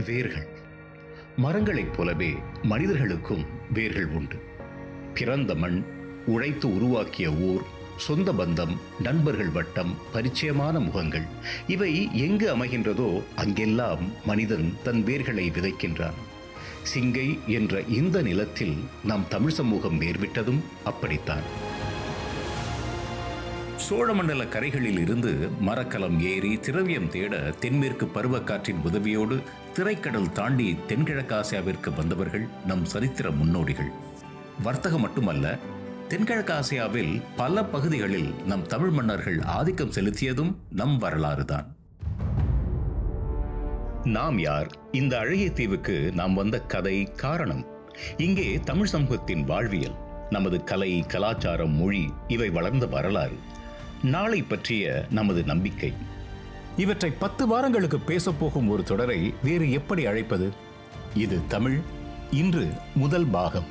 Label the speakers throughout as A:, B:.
A: வேர்கள். மரங்களைப் போலவே மனிதர்களுக்கும் வேர்கள் உண்டு. பிறந்த மண், உழைத்து உருவாக்கிய ஊர், சொந்த பந்தம், நண்பர்கள் வட்டம், பரிச்சயமான முகங்கள், இவை எங்கு அமைகின்றதோ அங்கெல்லாம் மனிதன் தன் வேர்களை விதைக்கின்றான். சிங்கை என்ற இந்த நிலத்தில் நம் தமிழ் சமூகம் வேர்விட்டதும் அப்படித்தான். சோழமண்டல கரைகளில் இருந்து மரக்கலம் ஏறி திரவியம் தேட தென்மேற்கு பருவக்காற்றின் உதவியோடு திரைக்கடல் தாண்டி தென்கிழக்காசியாவிற்கு வந்தவர்கள் நம் சரித்திர முன்னோடிகள். வர்த்தகம் மட்டுமல்ல, தென்கிழக்காசியாவில் பல பகுதிகளில் நம் தமிழ் மன்னர்கள் ஆதிக்கம் செலுத்தியதும் நம் வரலாறுதான். நாம் யார்? இந்த அழகிய தீவுக்கு நாம் வந்த கதை, காரணம். இங்கே தமிழ் சமூகத்தின் வாழ்வியல், நமது கலை, கலாச்சாரம், மொழி இவை வளர்ந்த வரலாறு, நாளை பற்றிய நமது நம்பிக்கை. இவற்றை 10 வாரங்களுக்கு பேசப்போகும் ஒரு தொடரை வேறு எப்படி அழைப்பது? இது தமிழ் இன்று முதல் பாகம்.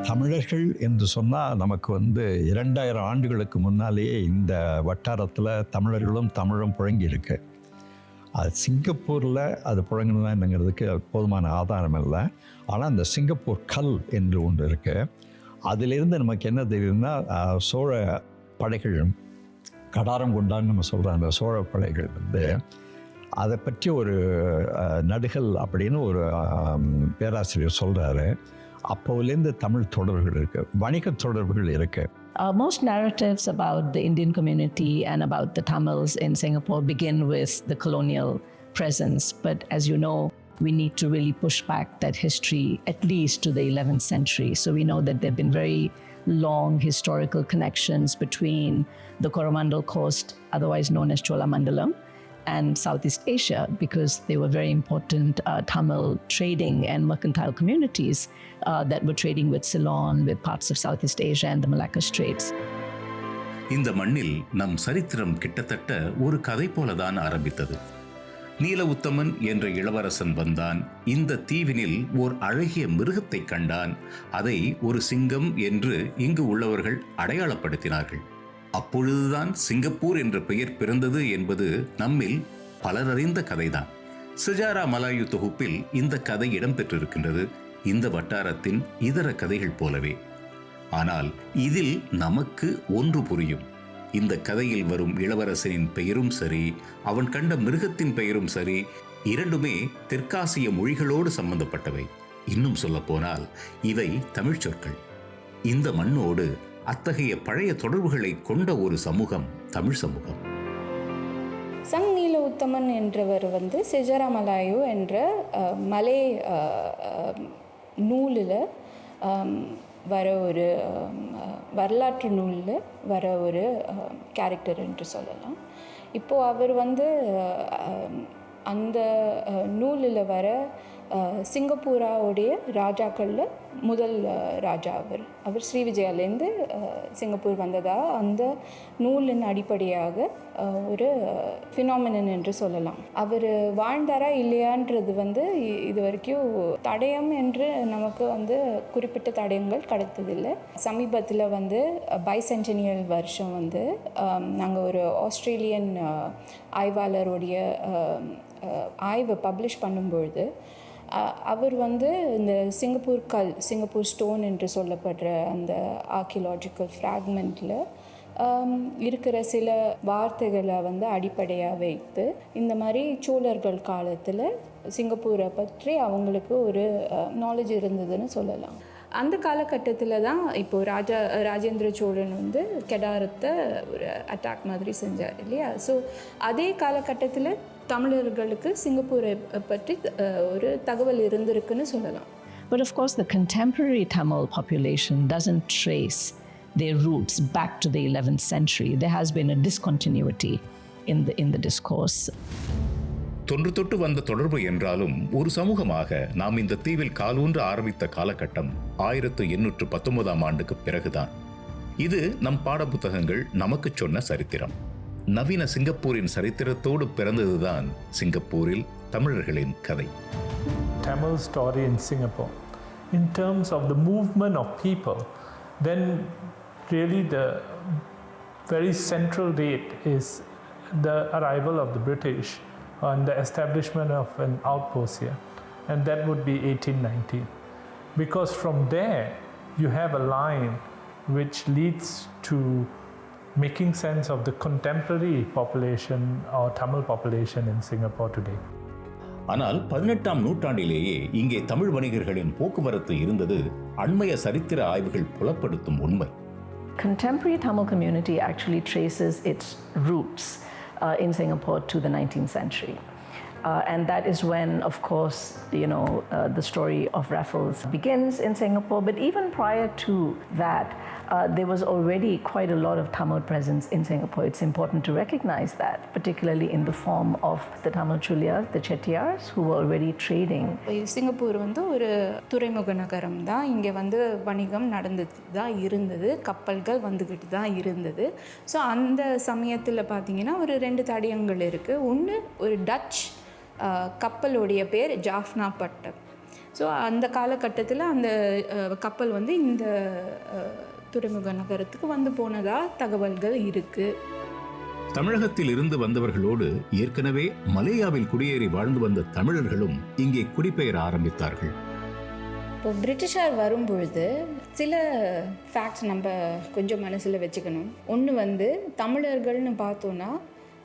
B: தமிழர்கள் என்று சொன்னால் நமக்கு 2000 ஆண்டுகளுக்கு முன்னாலேயே இந்த வட்டாரத்தில் தமிழர்களும் தமிழும் புழங்கி இருக்கு. அது சிங்கப்பூரில் அது புழங்கினதா என்னங்கிறதுக்கு போதுமான ஆதாரம் இல்லை. ஆனால் அந்த சிங்கப்பூர் கல் என்று ஒன்று இருக்குது. அதிலிருந்து நமக்கு என்ன தெரியுதுன்னா, சோழ படைகள் கடாரம் கொண்டான்னு நம்ம சொல்கிற அந்த சோழ படைகள் அதை பற்றி ஒரு நடுகள் அப்படின்னு ஒரு பேராசிரியர் சொல்கிறாரு. அப்போலேருந்து தமிழ் தொடர்புகள் இருக்கு, வணிக தொடர்புகள் இருக்கு.
C: Most narratives about the Indian community and about the Tamils in Singapore begin with the colonial presence. But as you know, we need to really push back that history at least to the 11th century. So we know that there have been very long historical connections between the Coromandel coast, otherwise known as Cholamandalam, and Southeast Asia, because they were very important Tamil trading and mercantile communities that were trading with Ceylon, with parts of Southeast Asia and the Malacca Straits.
A: இந்த மண்ணில் நம் சரித்திரம் கிட்டத்தட்ட ஒரு கதை போலதான் ஆரம்பித்தது. நீல உத்தமன் என்ற இளவரசன் வந்தான். இந்த தீவினில் ஓர் அழகிய மிருகத்தை கண்டான். அதை ஒரு சிங்கம் என்று இங்கு உள்ளவர்கள் அடையாளப்படுத்தினார்கள். அப்பொழுதுதான் சிங்கப்பூர் என்ற பெயர் பிறந்தது என்பது நம்மில் பலர் அறிந்த கதைதான். சிஜாரா மலாயு தொகுப்பில் இந்த கதை இடம்பெற்றிருக்கின்றது, இந்த வட்டாரத்தின் இதர கதைகள் போலவே. ஆனால் இதில் நமக்கு ஒன்று புரியும். இந்த கதையில் வரும் இளவரசனின் பெயரும் சரி, அவன் கண்ட மிருகத்தின் பெயரும் சரி, இரண்டுமே தெற்காசிய மொழிகளோடு சம்பந்தப்பட்டவை. இன்னும் சொல்ல போனால் இவை தமிழ் சொற்கள். இந்த மண்ணோடு அத்தகைய பழைய தொடர்புகளை கொண்ட ஒரு சமூகம் தமிழ் சமூகம்.
D: சங் நீல உத்தமன் என்றவர் சிஜாரா மலாயு என்ற மலை நூலில் வர ஒரு வரலாற்று நூலில் வர ஒரு கேரக்டர் என்று சொல்லலாம். இப்போது அவர் அந்த நூலில் வர சிங்கப்பூராவுடைய ராஜாக்களில் முதல் ராஜா அவர் ஸ்ரீவிஜயாலேருந்து சிங்கப்பூர் வந்ததாக அந்த நூலின் அடிப்படையாக ஒரு ஃபினாமினன் என்று சொல்லலாம். அவர் வாழ்ந்தாரா இல்லையான்றது இது வரைக்கும் தடயம் என்று நமக்கு குறிப்பிட்ட தடயங்கள் கிடைத்ததில்லை. சமீபத்தில் பைசென்டெனியல் வருஷம் நாங்கள் ஒரு ஆஸ்திரேலியன் ஆய்வாளருடைய ஆய்வை பப்ளிஷ் பண்ணும்பொழுது அவர் இந்த சிங்கப்பூர் ஸ்டோன் என்று சொல்லப்படுற அந்த ஆர்கியலாஜிக்கல் ஃப்ராக்மெண்ட்டில் இருக்கிற சில வார்த்தைகளை அடிப்படையாக வைத்து இந்த மாதிரி சோழர்கள் காலத்தில் சிங்கப்பூரை பற்றி அவங்களுக்கு ஒரு நாலேஜ் இருந்ததுன்னு சொல்லலாம். அந்த காலகட்டத்தில் தான் இப்போது ராஜேந்திர சோழன் கெடாரத்தை ஒரு அட்டாக் மாதிரி செஞ்சார் இல்லையா. ஸோ அதே காலகட்டத்தில் தமிழர்களுக்கு சிங்கப்பூரை பற்றி ஒரு தகவல் இருந்திருக்குன்னு சொல்லலாம்.
C: But of course, the contemporary Tamil population doesn't trace their roots back to the 11th century. There has been a discontinuity in the discourse.
A: தொன்று தொட்டு வந்த தொடர்பு என்றாலும் ஒரு சமூகமாக நாம் இந்த தீவில் காலூன்ற ஆரம்பித்த காலகட்டம் 1819ஆம் ஆண்டுக்கு பிறகுதான். இது நம் பாடப்புத்தகங்கள் நமக்கு சொன்ன சரித்திரம். நவீன சிங்கப்பூரின் சரித்திரத்தோடு பிறந்ததுதான் சிங்கப்பூரில் தமிழர்களின் கதை.
E: Tamil story in Singapore. In terms of the movement of people, then really the very central date is the arrival of the British and the establishment of an outpost here, and that would be 1819. Because from there you have a line which leads to making sense of the contemporary population or Tamil population in Singapore today.
A: ஆனால் 18ஆம் நூற்றாண்டிலேயே இங்கே தமிழ் வணிகர்களின் போக்குவரத்து இருந்தது அண்மைய சரித்திர ஆய்வுகள் புலப்படுத்தும் உண்மை.
C: Contemporary Tamil community actually traces its roots in Singapore to the 19th century. And that is when, of course, the story of Raffles begins in Singapore. But even prior to that, there was already quite a lot of Tamil presence in Singapore. It's important to recognize that, particularly in the form of the Tamil Chulias, the Chettiars, who were already trading.
D: Singapore வந்து ஒரு துறைமுக நகரம் தான். இங்கே வந்து வணிகம் நடந்துட்டு தான் இருந்தது, கப்பல்கள் வந்துக்கிட்டு தான் இருந்தது. ஸோ அந்த சமயத்தில் பார்த்தீங்கன்னா ஒரு 2 தடயங்கள் இருக்குது. ஒன்று ஒரு டச் கப்பலுடைய பேர் ஜாஃப்னா பட்டம். ஸோ அந்த காலகட்டத்தில் அந்த கப்பல் வந்து இந்த துறைமுக நகரத்துக்கு வந்து போனதாக தகவல்கள் இருக்குது.
A: தமிழகத்தில் இருந்து வந்தவர்களோடு ஏற்கனவே மலேயாவில் குடியேறி வாழ்ந்து வந்த தமிழர்களும் இங்கே குடிபெயர ஆரம்பித்தார்கள்.
D: இப்போ பிரிட்டிஷார் வரும்பொழுது சில ஃபேக்ட்ஸ் நம்ம கொஞ்சம் மனசில் வச்சுக்கணும். ஒன்று வந்து தமிழர்கள்னு பார்த்தோன்னா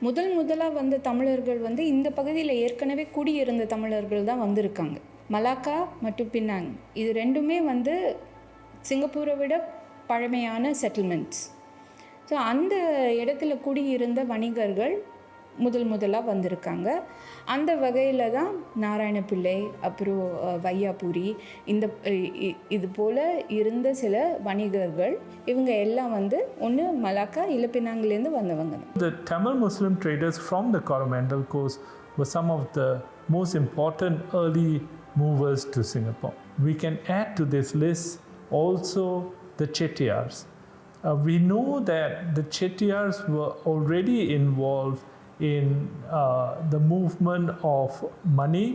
D: முதலாக வந்த தமிழர்கள் வந்து இந்த பகுதியில் ஏற்கனவே குடியிருந்த தமிழர்கள் தான் வந்திருக்காங்க. மலாக்கா மற்றும் பினாங் இது ரெண்டுமே வந்து சிங்கப்பூரை விட பழமையான செட்டில்மெண்ட்ஸ். ஸோ அந்த இடத்துல குடியிருந்த வணிகர்கள் முதலாக வந்திருக்காங்க. அந்த வகையில் தான் நாராயணப்பிள்ளை, அப்புறம் வையாபுரி, இது போல் இருந்த சில வணிகர்கள் இவங்க எல்லாம் வந்து ஒன்று மலாக்கா இல்லை பினாங்கிலேருந்து வந்தவங்க.
E: The Tamil Muslim traders from the Coromandel coast were some of the most important early movers to Singapore. We can add to this list also the Chettiars. We know that the Chettiars were already involved in the movement of money,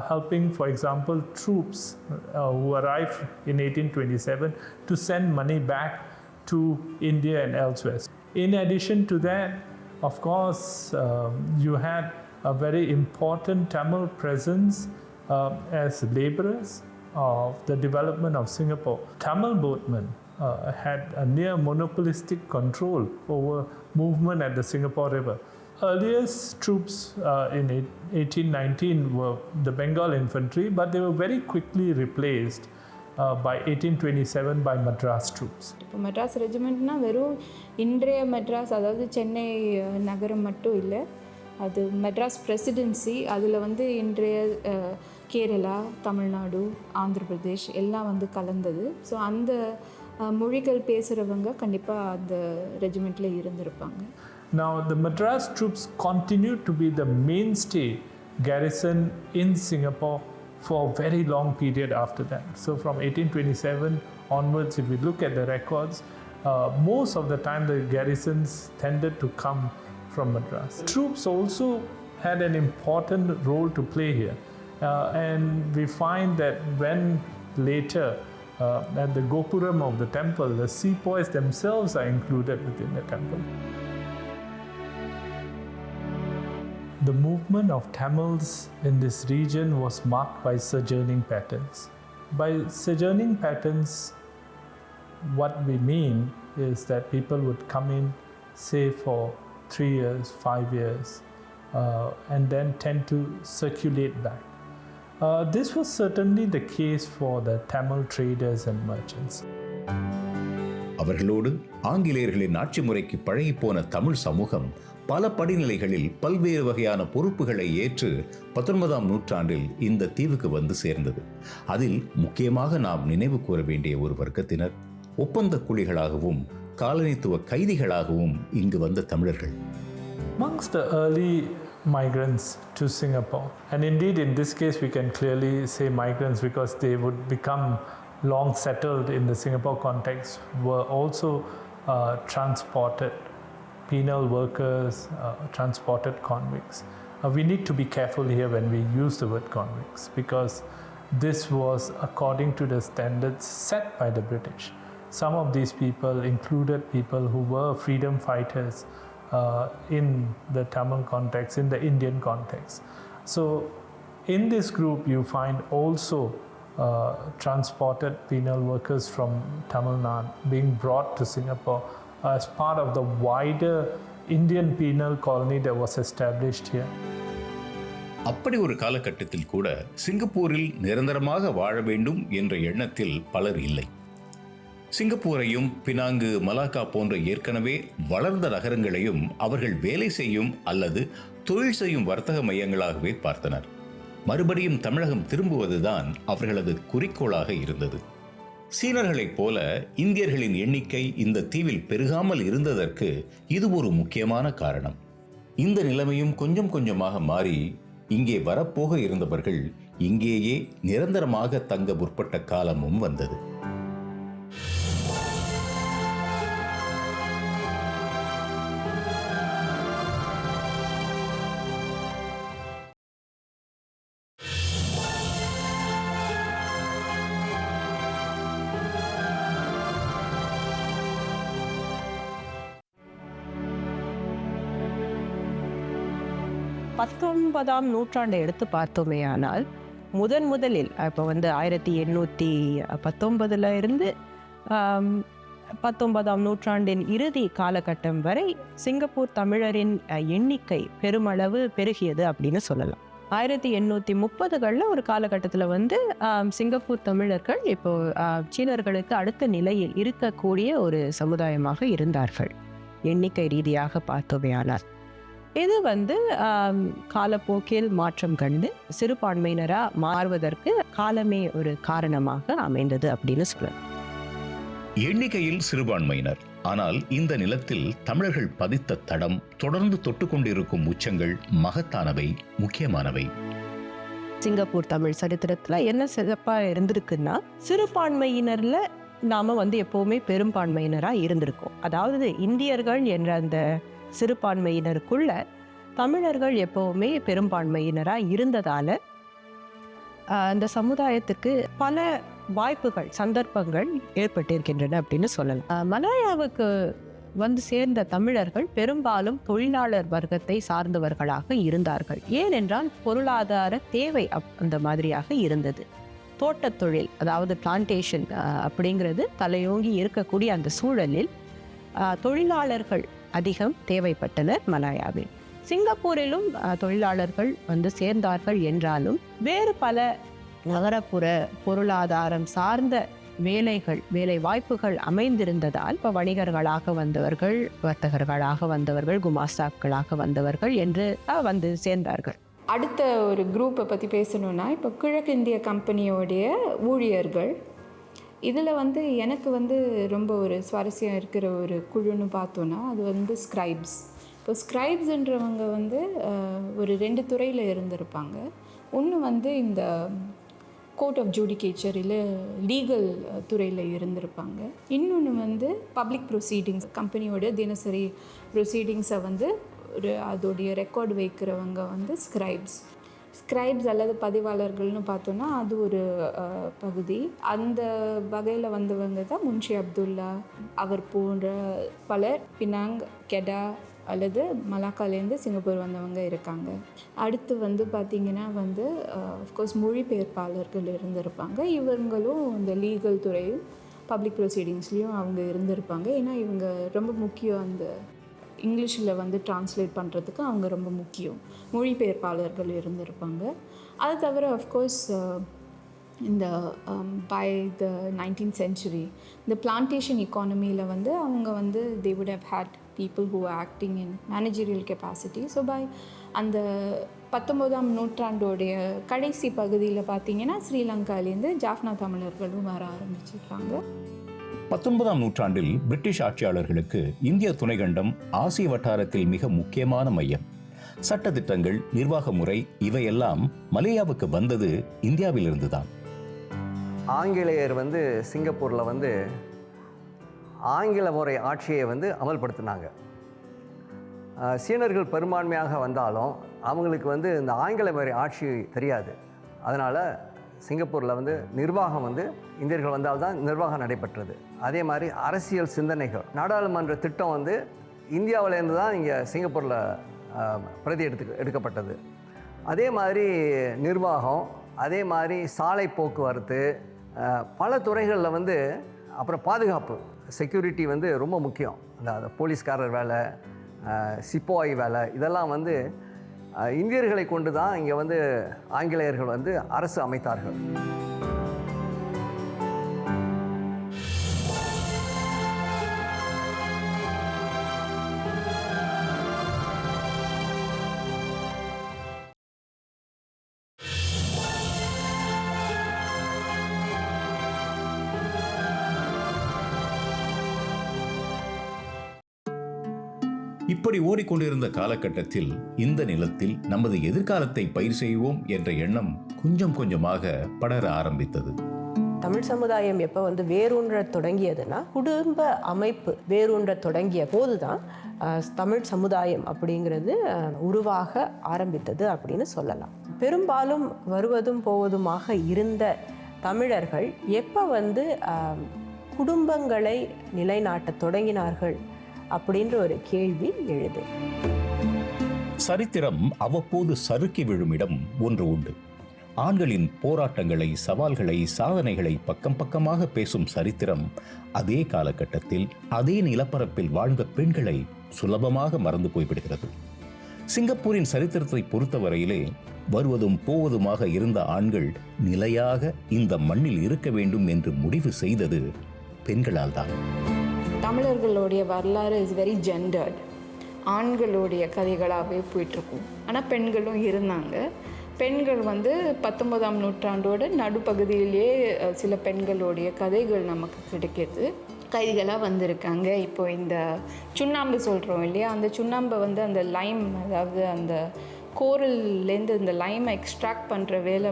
E: helping, for example, troops who arrived in 1827 to send money back to India and elsewhere. In addition to that, of course, you had a very important Tamil presence as laborers of the development of Singapore. Tamil boatmen had a near monopolistic control over movement at the Singapore River. Earliest troops in 1819 were the Bengal infantry, but they were very quickly replaced by 1827 by Madras troops.
D: இப்போ மெட்ராஸ் ரெஜிமெண்ட்னால் வெறும் இன்றைய மெட்ராஸ், அதாவது சென்னை நகரம் மட்டும் இல்லை, அது Madras presidency. அதில் வந்து இன்றைய கேரளா, தமிழ்நாடு, ஆந்திர பிரதேஷ் எல்லாம் வந்து கலந்தது. ஸோ அந்த மொழிகள் பேசுகிறவங்க கண்டிப்பாக அந்த ரெஜிமெண்ட்டில் இருந்திருப்பாங்க.
E: Now, the Madras troops continued to be the mainstay garrison in Singapore for a very long period after that. So, from 1827 onwards, if we look at the records, most of the time the garrisons tended to come from Madras. Troops also had an important role to play here, and we find that when later at the Gopuram of the temple, the sepoys themselves are included within the temple. The movement of Tamils in this region was marked by sojourning patterns. By sojourning patterns, what we mean is that people would come in, say, for 3 years, 5 years, and then tend to circulate back. This was certainly the case for the Tamil traders and merchants.
A: அவர்களோடு ஆங்கிலேயர்களின் ஆட்சி முறைக்கு பழகிப்போன தமிழ் சமூகம் பல படிநிலைகளில் பல்வேறு வகையான பொறுப்புகளை ஏற்று 19ஆம் நூற்றாண்டில் இந்த தீவுக்கு வந்து சேர்ந்தது. அதில் முக்கியமாக நாம் நினைவு கூற வேண்டிய ஒரு வர்க்கத்தினர் ஒப்பந்த கூலிகளாகவும் காலனித்துவ கைதிகளாகவும் இங்கு வந்த தமிழர்கள்.
E: amongst the early migrants to Singapore. And indeed, in this case, we can clearly say migrants because they would become long settled in the Singapore context, were also transported penal workers, transported convicts. We need to be careful here when we use the word convicts because this was according to the standards set by the British. Some of these people included people who were freedom fighters in the Tamil context, in the Indian context. So in this group you find also transported penal workers from Tamil Nadu being brought to Singapore as part of the wider Indian penal colony that was established here.
A: அப்படி ஒரு காலகட்டத்தில் கூட சிங்கப்பூரில் நிரந்தரமாக வாழ வேண்டும் என்ற எண்ணத்தில் பலர் இல்லை. சிங்கப்பூரையும் பினாங்கு, மலாக்கா போன்ற ஏற்கனவே வளர்ந்த நகரங்களையும் அவர்கள் வேலை செய்யும் அல்லது தொழில் செய்யும் வர்த்தக மையங்களாகவே பார்த்தனர். மறுபடியும் தமிழகம் திரும்புவதுதான் அவர்களது குறிக்கோளாக இருந்தது. சீனர்களைப் போல இந்தியர்களின் எண்ணிக்கை இந்த தீவில் பெருகாமல் இருந்ததற்கு இது ஒரு முக்கியமான காரணம். இந்த நிலைமையும் கொஞ்சம் கொஞ்சமாக மாறி இங்கே வரப்போக இருந்தவர்கள் இங்கேயே நிரந்தரமாக தங்க முற்பட்ட காலமும் வந்தது.
F: பத்தொன்பதாம் நூற்றாண்டை எடுத்து பார்த்தோமே ஆனால் முதலில் இப்போ 1819 இருந்து 19ஆம் நூற்றாண்டின் இறுதி காலகட்டம் வரை சிங்கப்பூர் தமிழரின் எண்ணிக்கை பெருமளவு பெருகியது அப்படின்னு சொல்லலாம். 1830களில் ஒரு காலகட்டத்தில் சிங்கப்பூர் தமிழர்கள் இப்போ சீனர்களுக்கு அடுத்த நிலையில் இருக்கக்கூடிய ஒரு சமுதாயமாக இருந்தார்கள் எண்ணிக்கை ரீதியாக பார்த்தோமே ஆனால். இது காலப்போக்கில் மாற்றம் கண்டு சிறுபான்மையினராக மாறுவதற்கு காலமே ஒரு காரணமாக அமைந்தது அப்படின்னு சொல்லலாம்.
A: எண்ணிக்கையில் சிறுபான்மையினர், ஆனால் இந்த நிலத்தில் தமிழர்கள் பதித்த தடம், தொடர்ந்து தொட்டுக்கொண்டிருக்கும் உச்சங்கள் மகத்தானவை, முக்கியமானவை.
F: சிங்கப்பூர் தமிழ் சரித்திரத்துல என்ன சிறப்பாக இருந்திருக்குன்னா, சிறுபான்மையினர்ல நாம எப்பவுமே பெரும்பான்மையினராக இருந்திருக்கோம். அதாவது இந்தியர்கள் என்ற அந்த சிறுபான்மையினருக்குள்ள தமிழர்கள் எப்பவுமே பெரும்பான்மையினராக இருந்ததால அந்த சமுதாயத்துக்கு பல வாய்ப்புகள், சந்தர்ப்பங்கள் ஏற்பட்டிருக்கின்றன அப்படின்னு சொல்லலாம். மலாயாவுக்கு சேர்ந்த தமிழர்கள் பெரும்பாலும் தொழிலாளர் வர்க்கத்தை சார்ந்தவர்களாக இருந்தார்கள். ஏனென்றால் பொருளாதார தேவை அந்த மாதிரியாக இருந்தது. தோட்டத் தொழில், அதாவது பிளான்டேஷன் அப்படிங்கிறது தலையோங்கி இருக்கக்கூடிய அந்த சூழலில் தொழிலாளர்கள் அதிகம் தேவைப்பட்டனர் மலாயாவில். சிங்கப்பூரிலும் தொழிலாளர்கள் சேர்ந்தார்கள் என்றாலும் வேறு பல நகரப்புற பொருளாதாரம் சார்ந்த வேலை வாய்ப்புகள் அமைந்திருந்ததால் இப்போ வணிகர்களாக வந்தவர்கள், வர்த்தகர்களாக வந்தவர்கள், குமாஸ்தாக்களாக வந்தவர்கள் என்று சேர்ந்தார்கள்.
D: அடுத்த ஒரு குரூப்பை பற்றி பேசணுன்னா, இப்போ கிழக்கிந்திய கம்பெனியோடைய ஊழியர்கள். இதில் எனக்கு ரொம்ப ஒரு சுவாரஸ்யம் இருக்கிற ஒரு குழுன்னு பார்த்தோன்னா அது ஸ்க்ரைப்ஸ். இப்போ ஸ்க்ரைப்ஸுன்றவங்க ஒரு 2 துறையில் இருந்திருப்பாங்க. ஒன்று இந்த கோர்ட் ஆஃப் ஜூடிகேச்சர் இல்லை லீகல் துறையில் இருந்திருப்பாங்க. இன்னொன்று பப்ளிக் ப்ரொசீடிங்ஸ், கம்பெனியோட தினசரி ப்ரொசீடிங்ஸை அதோடைய ரெக்கார்டு வைக்கிறவங்க ஸ்க்ரைப்ஸ் அல்லது பதிவாளர்கள்னு பார்த்தோன்னா அது ஒரு பகுதி. அந்த வகையில் வந்தவங்க தான் முன்ஷி அப்துல்லா, அவர் போன்ற பலர் பினாங், கெடா அல்லது மலாக்காலேருந்து சிங்கப்பூர் வந்தவங்க இருக்காங்க. அடுத்து பார்த்திங்கன்னா ஆஃப்கோர்ஸ் மொழிபெயர்ப்பாளர்கள் இருந்திருப்பாங்க. இவங்களும் இந்த லீகல் துறையும் பப்ளிக் ப்ரொசீடிங்ஸ்லேயும் அவங்க இருந்திருப்பாங்க. ஏன்னா இவங்க ரொம்ப முக்கியம், அந்த இங்கிலீஷில் ட்ரான்ஸ்லேட் பண்ணுறதுக்கு அவங்க ரொம்ப முக்கியம். மொழிபெயர்ப்பாளர்கள் இருந்திருப்பாங்க. அது தவிர ஆஃப்கோர்ஸ் இந்த பை த 19th century இந்த பிளான்டேஷன் எக்கானமியில் அவங்க they would have had people who were acting in managerial capacity. So by அந்த 19ஆம் நூற்றாண்டோடைய கடைசி பகுதியில் பார்த்திங்கன்னா ஸ்ரீலங்காலேருந்து ஜாஃப்னா தமிழர்களும் வர ஆரம்பிச்சிருக்காங்க.
A: 19ஆம் நூற்றாண்டில் பிரிட்டிஷ் ஆட்சியாளர்களுக்கு இந்திய துணைக்கண்டம் ஆசிய வட்டாரத்தில் மிக முக்கியமான மையம். சட்டதிட்டங்கள், நிர்வாக முறை இவையெல்லாம் மலேயாவுக்கு வந்தது இந்தியாவிலிருந்துதான்.
G: ஆங்கிலேயர் சிங்கப்பூரில் ஆங்கில முறை ஆட்சியை அமல்படுத்தினாங்க. சீனர்கள் பெரும்பான்மையாக வந்தாலும் அவங்களுக்கு இந்த ஆங்கில முறை ஆட்சி தெரியாது. அதனால் சிங்கப்பூரில் நிர்வாகம் இந்தியர்கள் வந்தால்தான் நிர்வாகம் நடைபெற்றது. அதே மாதிரி அரசியல் சிந்தனைகள், நாடாளுமன்ற திட்டம் இந்தியாவிலேருந்து தான் இங்கே சிங்கப்பூரில் பிரதி எடுக்கப்பட்டது. அதே மாதிரி நிர்வாகம், அதே மாதிரி சாலை போக்குவரத்து, பல துறைகளில் அப்புறம் பாதுகாப்பு, செக்யூரிட்டி ரொம்ப முக்கியம். அந்த போலீஸ்காரர் வேலை, சிப்பாய் வேலை, இதெல்லாம் இந்தியர்களை கொண்டு தான் இங்கே ஆங்கிலேயர்கள் அரசு அமைத்தார்கள்.
A: இப்படி ஓடிக்கொண்டிருந்த காலகட்டத்தில் இந்த நிலத்தில் நமது எதிர்காலத்தை பயிர் செய்வோம் என்ற எண்ணம் கொஞ்சம் கொஞ்சமாக படர ஆரம்பித்தது.
F: தமிழ் சமுதாயம் எப்போ வேரூன்ற தொடங்கியதுன்னா, குடும்ப அமைப்பு வேரூன்ற தொடங்கிய போதுதான் தமிழ் சமுதாயம் அப்படிங்கிறது உருவாக ஆரம்பித்தது அப்படின்னு சொல்லலாம். பெரும்பாலும் வருவதும் போவதுமாக இருந்த தமிழர்கள் எப்போ குடும்பங்களை நிலைநாட்ட தொடங்கினார்கள் அப்படின்ற ஒரு கேள்வி எழுது.
A: சரித்திரம் அவ்வப்போது சறுக்கி விழும் இடம் ஒன்று உண்டு. ஆண்களின் போராட்டங்களை, சவால்களை, சாதனைகளை பக்கம் பக்கமாக பேசும் சரித்திரம் அதே காலகட்டத்தில் அதே நிலப்பரப்பில் வாழ்ந்த பெண்களை சுலபமாக மறந்து போய்விடுகிறது. சிங்கப்பூரின் சரித்திரத்தை பொறுத்தவரையிலே வருவதும் போவதுமாக இருந்த ஆண்கள் நிலையாக இந்த மண்ணில் இருக்க வேண்டும் என்று முடிவு செய்தது பெண்களால் தான்.
D: தமிழர்களுடைய வரலாறு இஸ் வெரி ஜெண்டர்ட். ஆண்களுடைய கதைகளாகவே போயிட்டுருக்கும். ஆனால் பெண்களும் இருந்தாங்க. பெண்கள் 19ஆம் நூற்றாண்டோட நடுப்பகுதியிலேயே சில பெண்களுடைய கதைகள் நமக்கு கிடைக்கிது. கைதிகளாக வந்திருக்காங்க. இப்போ இந்த சுண்ணாம்பு சொல்கிறோம் இல்லையா, அந்த சுண்ணாம்பை அந்த லைம், அதாவது அந்த கோரல்லேருந்து இந்த லைமை எக்ஸ்ட்ராக்ட் பண்ணுற வேலை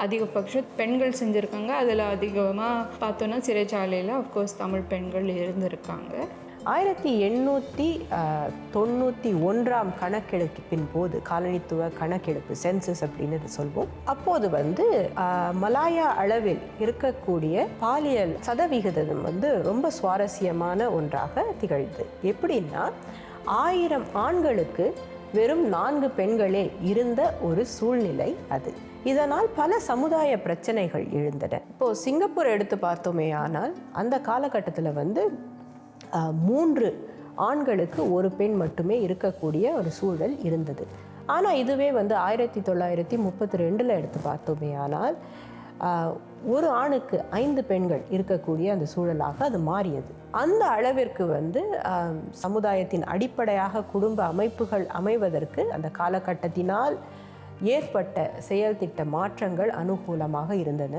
D: அதிகபட்சம் பெண்கள் செஞ்சுருக்காங்க. அதில் அதிகமாக பார்த்தோன்னா சிறைச்சாலையில் அஃப்கோர்ஸ் தமிழ் பெண்கள் இருந்திருக்காங்க.
F: 1891ஆம் கணக்கெடுப்பின் போது, காலனித்துவ கணக்கெடுப்பு, சென்சஸ் அப்படின்னு சொல்வோம், அப்போது மலாயா அளவில் இருக்கக்கூடிய பாலியல் சதவிகிதம் ரொம்ப சுவாரஸ்யமான ஒன்றாக திகழ்து. எப்படின்னா, 1000 ஆண்களுக்கு வெறும் 4 பெண்களே இருந்த ஒரு சூழ்நிலை அது. இதனால் பல சமுதாய பிரச்சனைகள் எழுந்தன. இப்போது சிங்கப்பூர் எடுத்து பார்த்தோமே ஆனால் அந்த காலகட்டத்தில் 3 ஆண்களுக்கு 1 பெண் மட்டுமே இருக்கக்கூடிய ஒரு சூழல் இருந்தது. ஆனால் இதுவே 1932 எடுத்து பார்த்தோமே ஆனால் ஒரு ஆணுக்கு 5 பெண்கள் இருக்கக்கூடிய அந்த சூழலாக அது மாறியது. அந்த அளவிற்கு சமுதாயத்தின் அடிப்படையாக குடும்ப அமைப்புகள் அமைவதற்கு அந்த காலகட்டத்தினால் ஏற்பட்ட செயல் திட்ட மாற்றங்கள் அனுகூலமாக இருந்தன.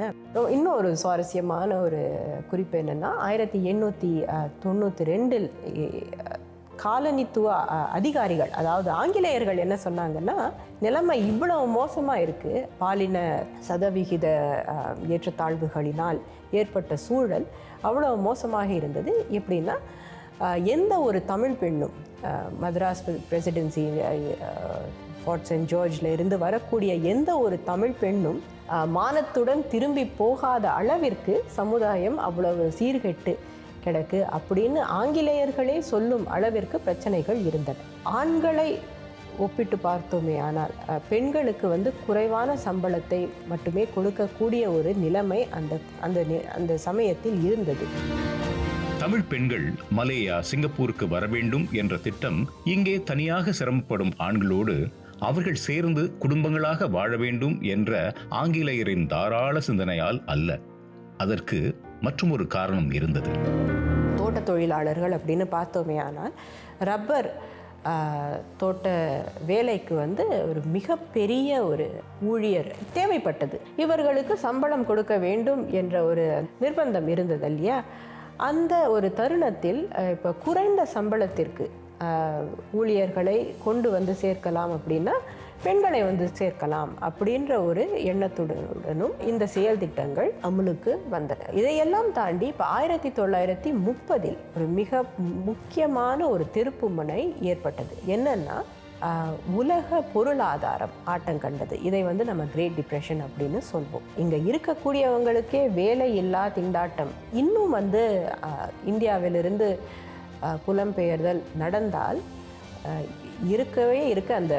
F: இன்னும் ஒரு சுவாரஸ்யமான ஒரு குறிப்பு என்னென்னா, 1892 காலனித்துவ அதிகாரிகள், அதாவது ஆங்கிலேயர்கள் என்ன சொன்னாங்கன்னா, நிலைமை இவ்வளவு மோசமாக இருக்குது, பாலின சதவிகித ஏற்றத்தாழ்வுகளினால் ஏற்பட்ட சூழல் அவ்வளவு மோசமாக இருந்தது. எப்படின்னா, எந்த ஒரு தமிழ் பெண்ணும் மദ്രാஸ் பிரசிடென்சி, ஃபோர்ட் சென்ட் ஜார்ஜில் இருந்து வரக்கூடிய எந்த ஒரு தமிழ் பெண்ணும் மானத்துடன் திரும்பி போகாத அளவிற்கு சமுதாயம் அவ்வளவு சீர்கெட்டு கிடக்கு அப்படின்னு ஆங்கிலேயர்களே சொல்லும் அளவிற்கு பிரச்சனைகள் இருந்தன. ஆண்களை ஒப்பிட்டு பார்த்தோமே ஆனால் பெண்களுக்கு குறைவான சம்பளத்தை மட்டுமே கொடுக்கக்கூடிய ஒரு நிலைமை அந்த சமயத்தில் இருந்தது.
A: தமிழ் பெண்கள் மலேயா, சிங்கப்பூருக்கு வர வேண்டும் என்ற திட்டம் இங்கே தனியாக சிரமப்படும் ஆண்களோடு அவர்கள் சேர்ந்து குடும்பங்களாக வாழ வேண்டும் என்ற ஆங்கிலேயரின் தாராள சிந்தனையால் அல்ல. அதற்கு மற்றும் ஒரு காரணம் இருந்தது.
F: தோட்ட தொழிலாளர்கள் அப்படின்னு பார்த்தோமே ஆனால் ரப்பர் தோட்ட வேலைக்கு ஒரு மிகப்பெரிய ஒரு ஊழியர் தேவைப்பட்டது. இவர்களுக்கு சம்பளம் கொடுக்க வேண்டும் என்ற ஒரு நிர்பந்தம் இருந்தது இல்லையா? அந்த ஒரு தருணத்தில் இப்போ குறைந்த சம்பளத்திற்கு ஊழியர்களை கொண்டு வந்து சேர்க்கலாம் அப்படின்னா பெண்களை வந்து சேர்க்கலாம் அப்படின்ற ஒரு எண்ணத்துடனும் இந்த செயல் திட்டங்கள் அமலுக்கு வந்தன. இதையெல்லாம் தாண்டி இப்போ 1930 ஒரு மிக முக்கியமான ஒரு திருப்பு முனை ஏற்பட்டது. என்னன்னா உலக பொருளாதாரம் ஆட்டம் கண்டது. இதை வந்து நம்ம கிரேட் டிப்ரெஷன் அப்படின்னு சொல்வோம். இங்கே இருக்கக்கூடியவங்களுக்கே வேலை இல்லா திண்டாட்டம் இன்னும் வந்து இந்தியாவிலிருந்து புலம்பெயர்தல் நடந்தால் அந்த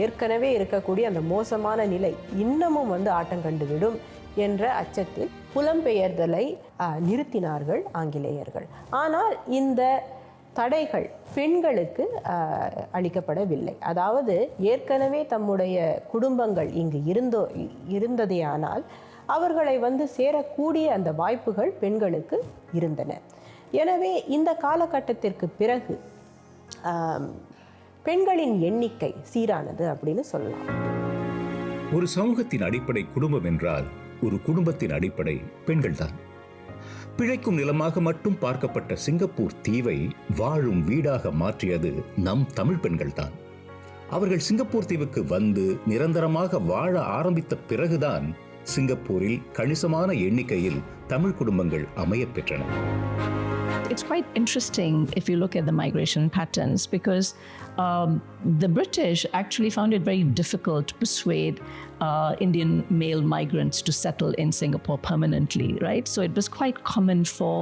F: ஏற்கனவே இருக்கக்கூடிய அந்த மோசமான நிலை இன்னமும் வந்து ஆட்டம் கண்டுவிடும் என்ற அச்சத்தில் புலம்பெயர்தலை நிறுத்தினார்கள் ஆங்கிலேயர்கள். ஆனால் இந்த தடைகள் பெண்களுக்கு அளிக்கப்படவில்லை. அதாவது ஏற்கனவே தம்முடைய குடும்பங்கள் இங்கு இருந்ததேயானால் அவர்களை வந்து சேரக்கூடிய அந்த வாய்ப்புகள் பெண்களுக்கு இருந்தன. எனவே இந்த காலகட்டத்திற்கு பிறகு பெண்களின் எண்ணிக்கை சீரானது அப்படின்னு சொல்லலாம்.
A: ஒரு சமூகத்தின் அடிப்படை குடும்பம் என்றால் ஒரு குடும்பத்தின் அடிப்படை பெண்கள் தான். பிழைக்கும் நிலமாக மட்டும் பார்க்கப்பட்ட சிங்கப்பூர் தீவை வாழும் வீடாக மாற்றியது நம் தமிழ் பெண்கள் தான். அவர்கள் சிங்கப்பூர் தீவுக்கு வந்து நிரந்தரமாக வாழ ஆரம்பித்த பிறகுதான் சிங்கப்பூரில் கணிசமான எண்ணிக்கையில் தமிழ் குடும்பங்கள் அமையப் பெற்றன.
C: It's quite interesting if you look at the migration patterns, because the British actually found it very difficult to persuade Indian male migrants to settle in Singapore permanently, right? So it was quite common for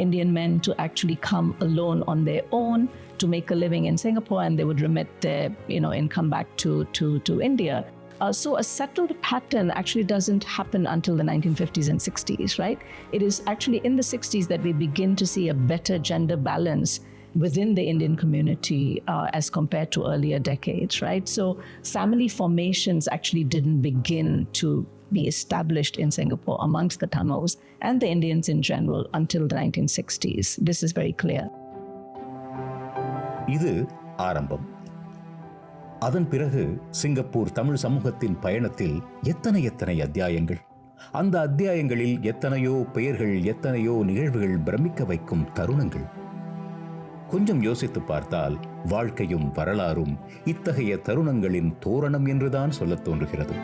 C: Indian men to actually come alone on their own to make a living in Singapore, and they would remit their income back to India. So a settled pattern actually doesn't happen until the 1950s and 60s, right? It is actually in the 60s that we begin to see a better gender balance within the Indian community as compared to earlier decades, right? So family formations actually didn't begin to be established in Singapore amongst the Tamils and the Indians in general until the 1960s. This is very clear.
A: இது ஆரம்பம். அதன் பிறகு Singapore Tamil சமூகத்தின் பயணத்தில் எத்தனை அத்தியாயங்கள், அந்த அத்தியாயங்களில் எத்தனையோ பெயர்கள், எத்தனையோ நிகழ்வுகள், பிரமிக்க வைக்கும் தருணங்கள். கொஞ்சம் யோசித்து பார்த்தால் வாழ்க்கையும் வரலாறும் இத்தகைய தருணங்களின் தோரணம் என்றுதான் சொல்லத் தோன்றுகிறது.